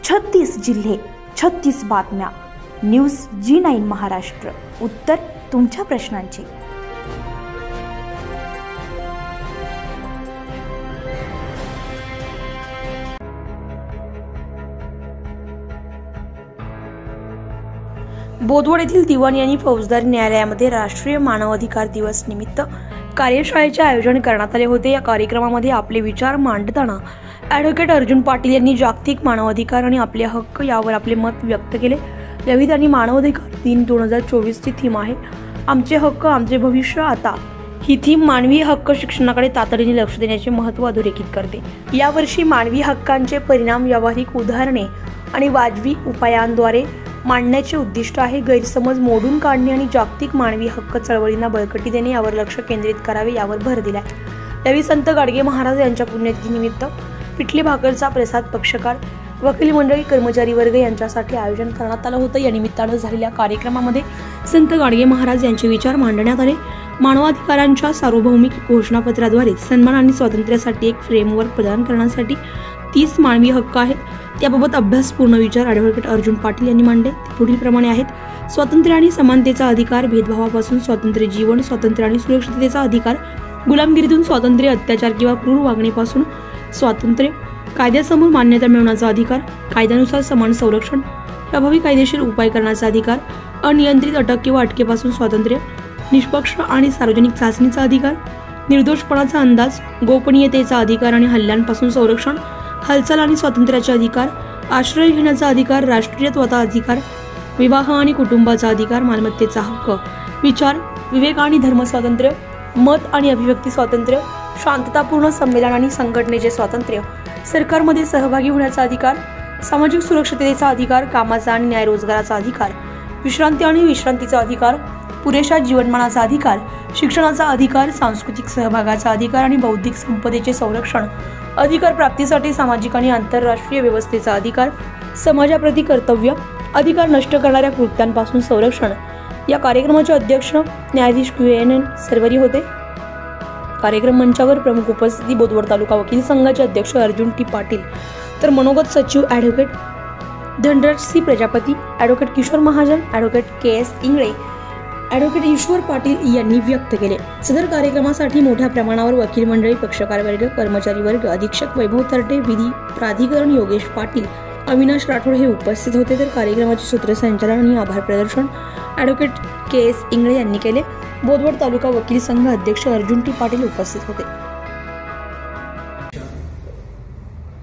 36 जिल्हे, 36 बातम्या. News G9 Maharashtra. उत्तर तुमच्या प्रश्नांची. बोदवड येथील दिवाणी आणि फौजदारी न्यायालयामध्ये राष्ट्रीय मानवाधिकार दिवस निमित्त कार्यशाळेचे आयोजन करण्यात आले होते. या कार्यक्रमामध्ये आपले विचार मांडताना ॲडव्होकेट अर्जुन पाटील यांनी जागतिक मानवाधिकार आणि आपले हक्क यावर आपले मत व्यक्त केले. यावेळी त्यांनी मानवाधिकार दिन 2024 ची थीम आहे आमचे हक्क आमचे भविष्य आता. ही थीम मानवी हक्क शिक्षणाकडे तातडीने लक्ष देण्याचे महत्त्व अधोरेखित करते. यावर्षी मानवी हक्कांचे परिणाम व्यावहारिक उदाहरणे आणि वाजवी उपायांद्वारे मांडण्याचे उद्दिष्ट आहे. गैरसमज मोडून काढणे आणि जागतिक मानवी हक्क चळवळींना बळकटी देणे यावर लक्ष केंद्रित करावे यावर भर दिला. यावेळी संत गाडगे महाराज यांच्या पुण्यतिथीनिमित्त पिठले भाकरचा प्रसाद पक्षकार, वकील मंडळी, कर्मचारी वर्ग यांच्यासाठी आयोजन करण्यात आलं होतं. या निमित्तानं झालेल्या कार्यक्रमामध्ये संत गाडगे महाराज यांचे विचार मांडण्यात आले. मानवाधिकारांच्या सार्वभौमिक घोषणापत्राद्वारे सन्मान आणि स्वातंत्र्यासाठी एक फ्रेमवर्क प्रदान करण्यासाठी 30 मानवी हक्क आहेत. त्याबाबत अभ्यासपूर्ण विचार ॲडव्होकेट अर्जुन पाटील यांनी मांडले. ते पुढील प्रमाणे आहेत. स्वातंत्र्य आणि समानतेचा अधिकार, भेदभावापासून स्वातंत्र्य जीवन, स्वातंत्र्य आणि सुरक्षिततेचा अधिकार, गुलामगिरीतून स्वातंत्र्य, अत्याचार किंवा क्रूर वागणीपासून स्वातंत्र्य, कायद्यासमोर मान्यता मिळवण्याचा अधिकार, कायद्यानुसार समान संरक्षण, प्रभावी कायदेशीर उपाय करण्याचा अधिकार, अनियंत्रित अटक किंवा अटकेपासून स्वातंत्र्य, निष्पक्ष आणि सार्वजनिक चाचणीचा अधिकार, निर्दोषपणाचा अंदाज, गोपनीयतेचा अधिकार आणि हल्ल्यांपासून संरक्षण, हालचाल आणि स्वातंत्र्याचे अधिकार, आश्रय घेण्याचा अधिकार, राष्ट्रीयत्वाचा अधिकार, विवाह आणि कुटुंबाचा अधिकार, मालमत्तेचा हक्क, विचार, विवेक आणि धर्म स्वातंत्र्य, मत आणि अभिव्यक्ती स्वातंत्र्य, शांततापूर्ण संमेलन आणि संघटनेचे स्वातंत्र्य, सरकारमध्ये सहभागी होण्याचा अधिकार, सामाजिक सुरक्षिततेचा अधिकार, कामाचा आणि न्याय रोजगाराचा अधिकार, विश्रांती आणि विश्रांतीचा अधिकार, पुरेशा जीवनमानाचा अधिकार, शिक्षणाचा अधिकार, सांस्कृतिक सहभागाचा अधिकार आणि बौद्धिक संपदेचे संरक्षण, अधिकार प्राप्तीसाठी सामाजिक आणि आंतरराष्ट्रीय व्यवस्थेचा अधिकार, समाजाप्रती कर्तव्य, अधिकार नष्ट करणाऱ्या कृत्यांपासून संरक्षण. या कार्यक्रमाचे अध्यक्ष न्यायाधीश QN सरवरी होते. कार्यक्रम मंचावर प्रमुख उपस्थिती बोदवड तालुका वकील संघाचे अध्यक्ष अर्जुन T पाटील, तर मनोगत सचिव advocate Dhanraj C Prajapati, advocate Kishor Mahajan, advocate KS Ingale, advocate Ishwar Patil यांनी व्यक्त केले. सदर कार्यक्रमासाठी मोठ्या प्रमाणावर वकील मंडळी, पक्षकार वर्ग, कर्मचारी वर्ग, अधीक्षक वैभव तरटे, विधी प्राधिकरण योगेश पाटील, अविनाश राठोड हे उपस्थित होते. तर कार्यक्रमाचे सूत्रसंचालन आणि आभार प्रदर्शन ॲडव्होकेट KS इंगळे यांनी केले. बोदवड तालुका वकील संघ अध्यक्ष अर्जुन T पाटील उपस्थित होते.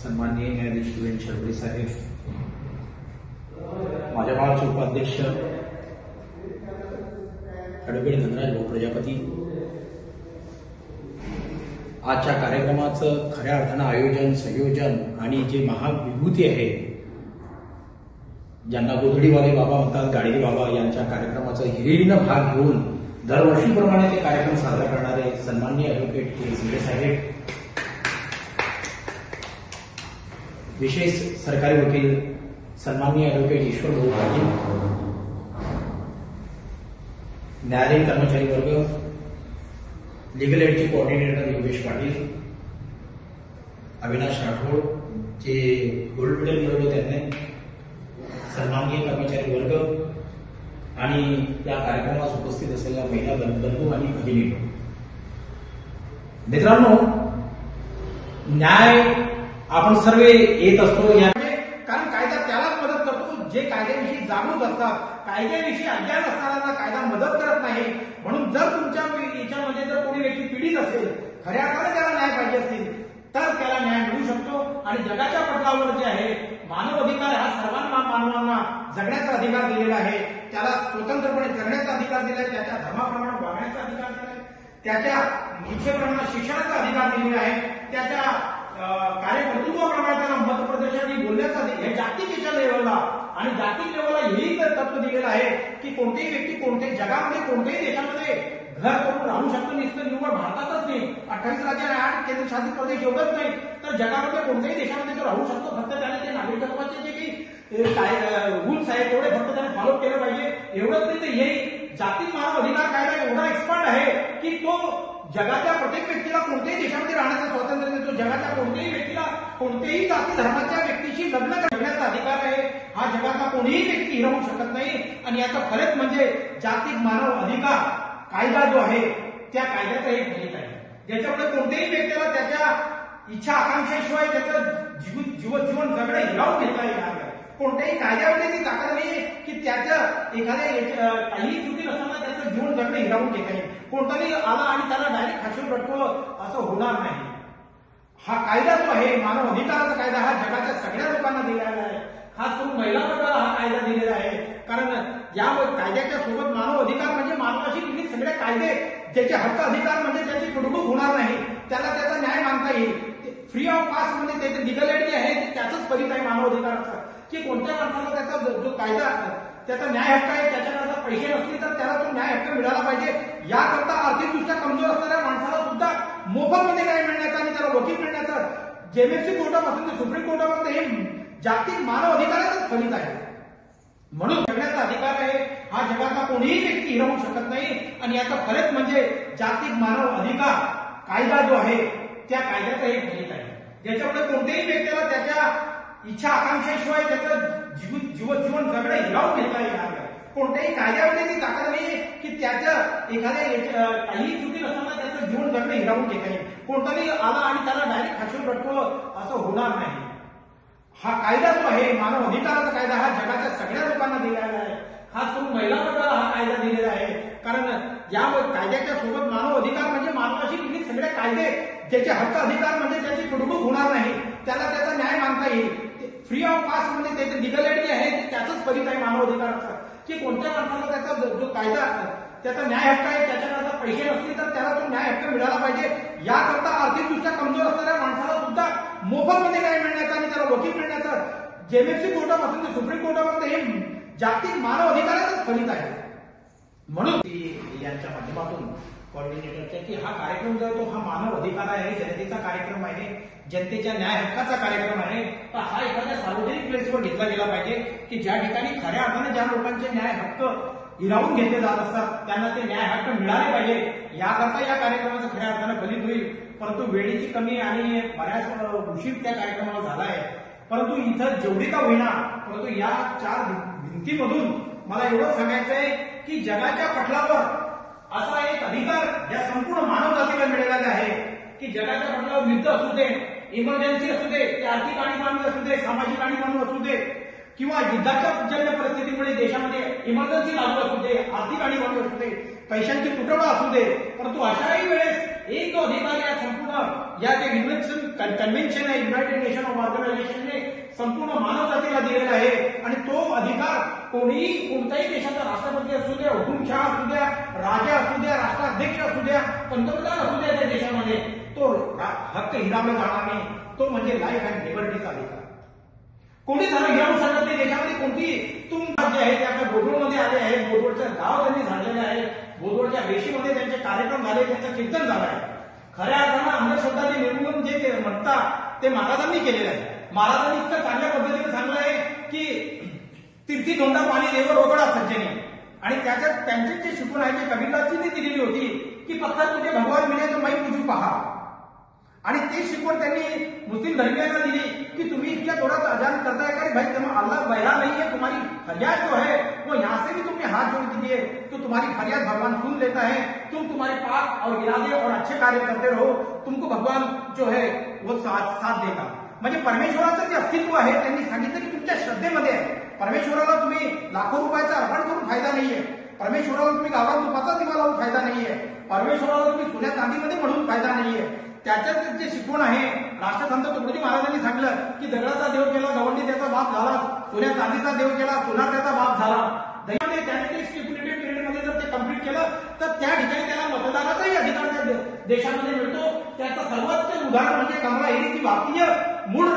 सन्माननीय न्यायाधीश UN सरवरी साहेब, माझ्या भावाचे उपाध्यक्ष ॲडव्होकेट धनराज प्रजापती, आजच्या कार्यक्रमाचं खऱ्या अर्थानं आयोजन, संयोजन आणि जे महाविभूती आहे, ज्यांना गोधडीवाले बाबा म्हणतात, गाडगे बाबा, यांच्या कार्यक्रमाचा हिरिरीनं भाग घेऊन दरवर्षीप्रमाणे ते कार्यक्रम साजरा करणारे सन्माननीय ॲडव्होकेट KS साहेब, विशेष सरकारी वकील सन्माननीय ॲडव्होकेट ईश्वर पाटील, न्यायालयीन कर्मचारी वर्ग, लिगल एडचे कोऑर्डिनेटर योगेश पाटील, अविनाश राठोड जे गोल्ड मेडल मिळवलं त्यांनी, सन्माननीय कर्मचारी वर्ग आणि या कार्यक्रमास उपस्थित असलेल्या महिला बंधू आणि भगिनी, मित्रांनो, न्याय आपण सर्व येत असतो, कारण कायदा त्यालाच मदत करतो जे कायद्याविषयी जागरूक असतात. कायद्याविषयी अज्ञान असणाऱ्यांना कायदा मदत करत नाही. म्हणून जर तुमच्या याच्यामध्ये जर कोणी व्यक्ती पीडित असेल, खऱ्या अर्थाने त्याला न्याय पाहिजे असेल, तर त्याला न्याय मिळू शकतो. आणि जगाच्या पटलावर जे आहे मानव अधिकार हा सर्वांना मानवांना जगण्याचा अधिकार दिलेला आहे. त्याला स्वतंत्रपणे जगण्याचा अधिकार दिलाय, त्याच्या धर्माप्रमाणे वागण्याचा अधिकार दिलाय, त्याच्या इच्छेप्रमाणे शिक्षणाचा अधिकार दिलेला आहे, त्याच्या कार्यकर्तृत्वाप्रमाणे त्याला मतप्रदर्शनाने बोलण्याचा हे जागतिक याच्या लेवलला आणि जागतिक लेवलला हेही तर तत्व दिलेलं आहे की कोणतीही व्यक्ती कोणत्याही जगामध्ये कोणत्याही देशामध्ये घर करून राहू शकतो. नुसतं निव्वळ भारतातच नाही, 28 राज्य आणि 8 केंद्रशासित प्रदेश एवढंच नाही, तर जगामध्ये कोणत्याही देशामध्ये तो राहू शकतो. फक्त त्याने ते नागरिकत्वाचे जे काही रूल्स आहेत तेवढे फक्त त्याने फॉलो केलं पाहिजे. एवढंच नाही तर हे जागतिक मानव अधिकार कायदा एवढा एक्सपर्ट आहे की तो जगाच्या प्रत्येक व्यक्तीला कोणत्याही देशामध्ये राहण्याचं स्वातंत्र्य देतो. जगाच्या कोणत्याही व्यक्तीला कोणत्याही जाती धर्माच्या व्यक्तीशी लग्न करण्याचा अधिकार हिरावू शकत नाही आणि याचं फलित म्हणजे जागतिक मानव अधिकार कायदा जो आहे त्या कायद्याचं हे फलित आहे, ज्याच्यामुळे कोणत्याही व्यक्तीला त्याच्या इच्छा आकांक्षेशिवाय त्याचं जीवन जगणं हिरावून घेतला येणार नाही. कोणत्याही कायद्यामध्ये ती ताकद नाहीये की त्याचं एखाद्या काही चुकी नसताना त्याचं जीवन जगणं हिरावून घेता येईल. कोणताही आला आणि त्याला डायरेक्ट फाशीवर लटकवलं असं होणार नाही. हा कायदा जो आहे मानव अधिकाराचा कायदा हा जगाच्या सगळ्या लोकांना दिलेला आहे, खास करून महिला वर्गाला हा कायदा दिलेला आहे. कारण या कायद्याच्या सोबत मानव अधिकार म्हणजे मानवाशी निगडीत सगळे कायदे, ज्याचे हक्क अधिकार म्हणजे त्याची कुडबुड होणार नाही, त्याला त्याचा न्याय मानता येईल. फ्री ऑफ कास्ट म्हणजे त्याची लिगॅलिटी आहे त्याचंच फलित आहे मानव अधिकाराचं, की कोणत्या माणसाला त्याचा जो कायदा त्याचा न्याय हक्क आहे त्याच्याकरता पैसे नसतील तर त्याला तो न्याय हक्क मिळाला पाहिजे. याकरता आर्थिकदृष्ट्या कमजोर असणाऱ्या माणसाला सुद्धा मोफतमध्ये न्याय मिळण्याचा आणि त्याला वकील मिळण्याचं जेएमएफसी कोर्टापासून ते सुप्रीम कोर्टापर्यंत हे जागतिक मानव अधिकाराचंच फलित आहे. म्हणून जगण्याचा अधिकार आहे हा जगातला कोणीही व्यक्ती हिरावू शकत नाही आणि याचं फलित म्हणजे जागतिक मानव अधिकार कायदा जो आहे त्या कायद्याचं हे फलित आहे, ज्याच्यामुळे कोणत्याही व्यक्तीला त्याच्या इच्छा आकांक्षेशिवाय त्याचं जीवन जगणं हिरावून घेतला येणार नाही. कोणत्याही कायद्यामध्ये ती ताकद नाहीये की त्याचं एखाद्या काही चुकी नसताना त्याचं जीवन जगणं हिरावून घेता येईल. कोणताही आला आणि त्याला डायरेक्ट फाशीवर लटकवलं असं होणार नाही. हा कायदा जो आहे मानव अधिकाराचा कायदा हा जगाच्या सगळ्या लोकांना दिलेला आहे, खास करून महिला वर्गाला हा कायदा दिलेला आहे. कारण या कायद्याच्या सोबत मानव अधिकार म्हणजे मानवाशी निगडीत सगळे कायदे, ज्याचे हक्क अधिकार म्हणजे त्याची कुडबुड होणार नाही, त्याला त्याचा न्याय मानता येईल. फ्री ऑफ कास्ट म्हणजे त्याची लिगॅलिटी आहे त्याचंच फलित आहे मानव अधिकाराचं, की कोणत्या माणसाला त्याचा जो कायदा त्याचा न्याय हक्क आहे त्याच्याकरता पैसे नसतील तर त्याला तो न्याय हक्क मिळाला पाहिजे. याकरता आर्थिकदृष्ट्या कमजोर असणाऱ्या माणसाला सुद्धा मोफतमध्ये न्याय मिळण्याचा आणि त्याला वकील मिळण्याचं जेएमएफसी कोर्टापासून ते सुप्रीम कोर्टापर्यंत हे जागतिक मानव अधिकाराचंच फलित आहे. म्हणून यांच्या माध्यमातून कॉर्डिनेटरच्या की हा कार्यक्रम जो आहे तो हा मानव अधिकार आहे, जनतेचा कार्यक्रम आहे, जनतेच्या न्याय हक्काचा कार्यक्रम आहे. तर हा एखाद्या सार्वजनिक प्लेसवर घेतला गेला पाहिजे की ज्या ठिकाणी खऱ्या अर्थाने ज्या लोकांचे न्याय हक्क हिरावून घेतले जात असतात त्यांना ते न्याय हक्क मिळाले पाहिजे. याकरता या कार्यक्रमाचं खऱ्या अर्थानं फलित होईल. परंतु वेळेची कमी आणि बऱ्याच उशीर त्या कार्यक्रमाला झाला आहे. परंतु इथं जेवढी का होईना परंतु या 4 भिंतीमधून मला एवढं सांगायचं आहे की जगाच्या पटलावर असा एक अधिकार या संपूर्ण मानव जातीला मिळालेला आहे की जगाच्या पटलावर युद्ध असू दे, इमर्जन्सी असू दे, ते आर्थिक आणीबाणी असू दे, सामाजिक आणीबाणी असू दे किंवा युद्धाच्या जन्य परिस्थितीमुळे देशामध्ये इमर्जन्सी लागू असू दे, आर्थिक आणीबाणी असू दे, पैशांची तुटवडा असू दे, परंतु अशाही वेळेस एक जो अधिकार या संपूर्ण या जे कन्व्हेन्शन आहे युनायटेड नेशन ऑर्गनायझेशनने संपूर्ण मानव जातीला दिलेला आहे आणि तो अधिकार कोणत्याही देशाचा राष्ट्रपती असू द्या, हुकुमशाह असू द्या, राजा असू द्या, राष्ट्राध्यक्ष असू द्या, पंतप्रधान असू द्या त्या देशामध्ये तो हक्क हिरावला जाणार नाही. तो म्हणजे लाईफ अँड लिबर्टीचा अधिकार. कोणी झालं हिरावू शकत नाही. देशामध्ये कोणती जे आहे ते आपल्या बोदवडमध्ये आले आहे, बोदवडचं गाव त्यांनी झालेलं आहे, बोदवडच्या वेशीमध्ये त्यांचे कार्यक्रम झाले, त्यांचं कीर्तन झालं आहे. खऱ्या अर्थानं अंधश्रद्धाचे निर्मूलन जे ते म्हणतात ते महाराजांनी केलेलं आहे. महाराजांनी इतकं चांगल्या पद्धतीने सांगलं आहे की तीर्थी धोंडा पाणी देवर रोकडा सज्जने, आणि त्याच्यात त्यांचे जे शिकून आहे ते कबीरदासजींनी दिलेली होती की पत्थर तुझे भगवान मिले तो माई तुझू पहा. आणि ते शिकवण त्यांनी मुस्लिम धर्मीयांना दिली की तुम्ही इतक्या जोरात अजान करताय का भाई, अल्लाह बहरा नहीं है, तुम्हारी फरियाद जो है वो यहाँ से भी तुमने हाथ जोड़ दीजिए तो तुम्हारी फरियाद भगवान सुन लेता है. तुम तुम्हारे पाक और इरादे और अच्छे कार्य करते रहो, तुमको भगवान जो है वो साथ देगा. म्हणजे परमेश्वराचं जे अस्तित्व आहे त्यांनी सांगितलं की तुमच्या श्रद्धेमध्ये आहे. परमेश्वराला तुम्ही लाखो रुपयाचा अर्पण करून फायदा नाहीये, परमेश्वराला तुम्ही गावात तुपाचा दिवा लावून फायदा नाहीये, परमेश्वराला तुम्ही सोन्या चांदीमध्ये म्हणून फायदा नाहीये. त्याच्यात जे शिकवण आहे राष्ट्रसंत तुकडोजी महाराजांनी सांगलं की दगडाचा देव केला गवंडी त्याचा बाप झाला, सोन्या चांदीचा देव केला सोना त्याचा बाप झाला. दैवाने त्याने स्टिप्युलेटेड पिरियडमध्ये जर ते कम्प्लीट केलं तर त्या ठिकाणी त्याला मतदानाचाही अधिकार त्या देशामध्ये मिळतो. त्याचं सर्वोच्च उदाहरण म्हणजे कमला हॅरिस जी भारतीय मूळ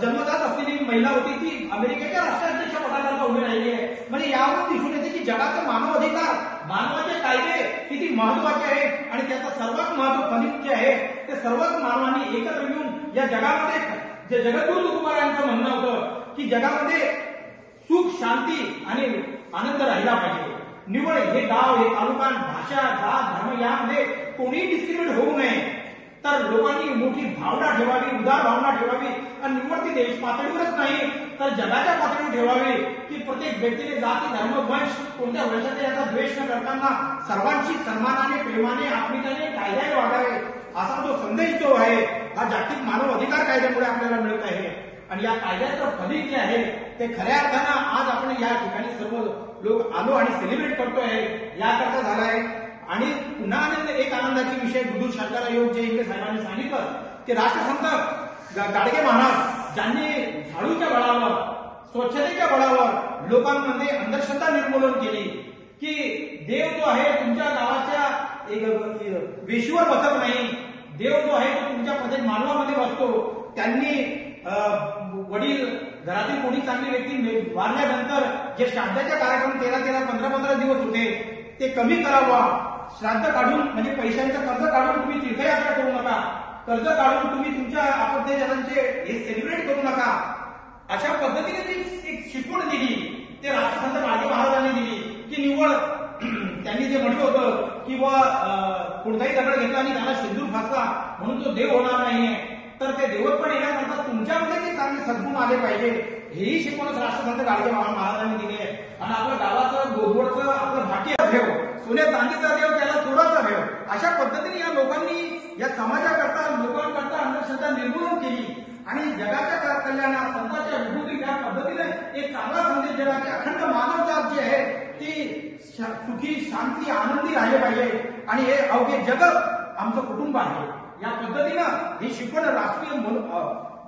जन्मजात असलेली महिला होती, ती अमेरिकेच्या राष्ट्राध्यक्ष पदाकरता उभी राहिली आहे. म्हणजे यावरून दिसून येते की जगाचा मानव अधिकार, मानवाचे कायदे किती महत्वाचे आहे आणि त्याचं सर्वात महत्व फलित जे आहे ते सर्वच मानवांनी एकत्र येऊन या जगामध्ये जे जगद्गुरु तुकोबारायांचं म्हणणं होतं की जगामध्ये सुख, शांती आणि आनंद राहिला पाहिजे. निवड हे गाव, हे तालुका, भाषा, जात, धर्म यामध्ये कोणीही डिस्क्रिमिनेट होऊ नये. तर लोकांनी मोठी भावना ठेवावी, उदार भावना ठेवावी आणि निवड ती देश पातळीवरच नाही तर जगाच्या पातळीवर ठेवावे की प्रत्येक व्यक्तीने जाती धर्म वंश कोणत्या वंशाचा याचा द्वेष न करताना सर्वांशी सन्मानाने प्रेमाने आत्मीयतेने कायद्याने वागावे असा जो संदेश जो आहे हा जागतिक मानव अधिकार कायद्यामुळे आपल्याला मिळत आहे। आणि या कायद्याचं फलित जे आहे ते खऱ्या अर्थानं आज आपण या ठिकाणी सर्व लोक आलो आणि सेलिब्रेट करतोय याकरता झाला आहे। आणि पुन्हा एक आनंदाची विषय बुद्धू शंकरायोग जे इंग्रज साहेबांनी सांगितलं की राष्ट्रसंत गाडगे महाराज ज्यांनी झाडूच्या बळावर स्वच्छतेच्या बळावर लोकांमध्ये अंधश्रद्धा निर्मूलन केली की देव जो आहे तुमच्या गावाच्या वेशीवर बसत नाही, देव जो आहे तो तुमच्या मानवामध्ये बसतो। त्यांनी वडील घरातील कोणी चांगली व्यक्ती वारल्यानंतर जे श्राद्धाचे कार्यक्रम 13-15 दिवस होते ते कमी करावा, श्राद्ध काढून म्हणजे पैशांचं कर्ज काढून तुम्ही तीर्थयात्रा करू नका, कर्ज काढून तुम्ही तुमच्या आपत्तेजनांचे हे सेलिब्रेट करू नका, अशा पद्धतीने ती एक शिकवण दिली ते राष्ट्रसंत गाडगे महाराजांनी दिली की निव्वळ त्यांनी जे म्हटलं होतं की कोणताही दगड घेतला आणि त्याला सिंदूर फासला म्हणून तो देव होणार नाहीये, तर ते देवत्व येण्याकरता तुमच्यामध्ये जे चांगले सद्गुण आले पाहिजे हेही शिकवणच राष्ट्रसंत गाडगे महाराजांनी दिली आहे। आणि आपल्या गावाचं गोडचं आपलं भाटी ठेव, सोन्या चांदीचा देव त्याला चोराचा ठेव, अशा पद्धतीने या लोकांनी या समाजाकरता लोकांकरता अंधश्रद्धा निर्मूलन केली आणि जगाच्या कल्याणात संतांच्या विभूती या पद्धतीने एक चांगला संदेश दिला की अखंड मानवजात जी आहे ती सुखी शांती आनंदी राहिले पाहिजे आणि हे अवघे जग आमचं कुटुंब आहे। या पद्धतीनं ही शिकवण राष्ट्रीय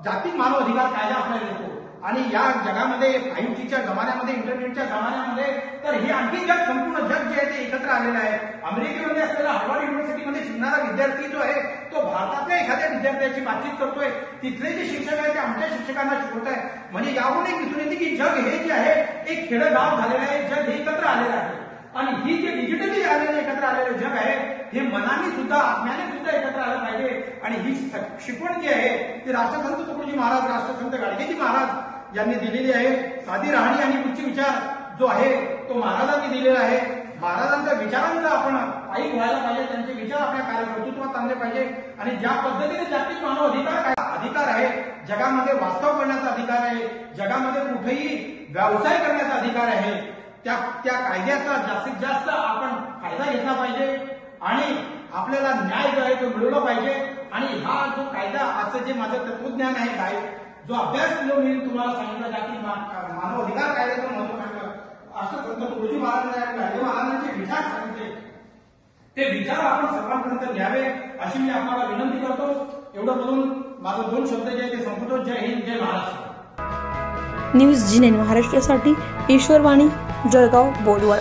जागतिक मानव अधिकार कायदा आपल्याला येतो। आणि या जगामध्ये 5Gच्या जमान्यामध्ये इंटरनेटच्या जमान्यामध्ये तर हे आणखी जग संपूर्ण जग जे आहे ते एकत्र आलेलं आहे। अमेरिकेमध्ये असलेला हार्वर्ड युनिव्हर्सिटीमध्ये शिकणारा विद्यार्थी जो आहे तो भारतातल्या एखाद्या विद्यार्थ्याची बातचीत करतोय, तिथले जे शिक्षक आहेत ते आमच्या शिक्षकांना शिकवत आहे। म्हणजे यावरून एक दिसून येते की जग हे जे आहे एक खेडगाव झालेलं आहे, जग हे एकत्र आलेलं आहे। आणि ही जे डिजिटली आलेलं एकत्र आलेलं जग आहे हे मनाने सुद्धा आत्म्याने सुद्धा एकत्र आलं पाहिजे। आणि ही शिकवण जी आहे ती राष्ट्रसंत तुकडोजी महाराज राष्ट्रसंत गाडगेजी महाराज यांनी दिलेली आहे। साधी राहणी आणि उच्च विचार जो आहे तो महाराजांनी दिलेला आहे। महाराजांच्या विचारांचा आपण पायी व्हायला पाहिजे, त्यांचे विचार आपल्या कार्यकर्तृत्वात आणले पाहिजे। आणि ज्या पद्धतीने जागतिक मानव अधिकार आहे, जगामध्ये वास्तव करण्याचा अधिकार आहे, जगामध्ये कुठेही व्यवसाय करण्याचा अधिकार आहे, त्या कायद्याचा जास्तीत जास्त आपण फायदा घेतला पाहिजे आणि आपल्याला न्याय जो आहे तो मिळवला पाहिजे। आणि हा जो कायदा आजचं जे माझं तत्वज्ञान आहे काय जो अभ्यास मी तुम्हाला सांगितलं जागतिक मानव अधिकार कायद्याचं महत्व सांगितलं, असं संत तुकडोजी महाराजांनी गाडगे महाराजांचे विचार सांगितले, ते विचार आपण सर्वांपर्यंत घ्यावे अशी मी आपल्याला विनंती करतो। एवढं बोलून माझं 2 शब्द जे आहे ते संपवतो। जय हिंद, जय महाराष्ट्र। न्यूज जी9 महाराष्ट्रासाठी ईश्वरवाणी, जळगाव, बोलवड।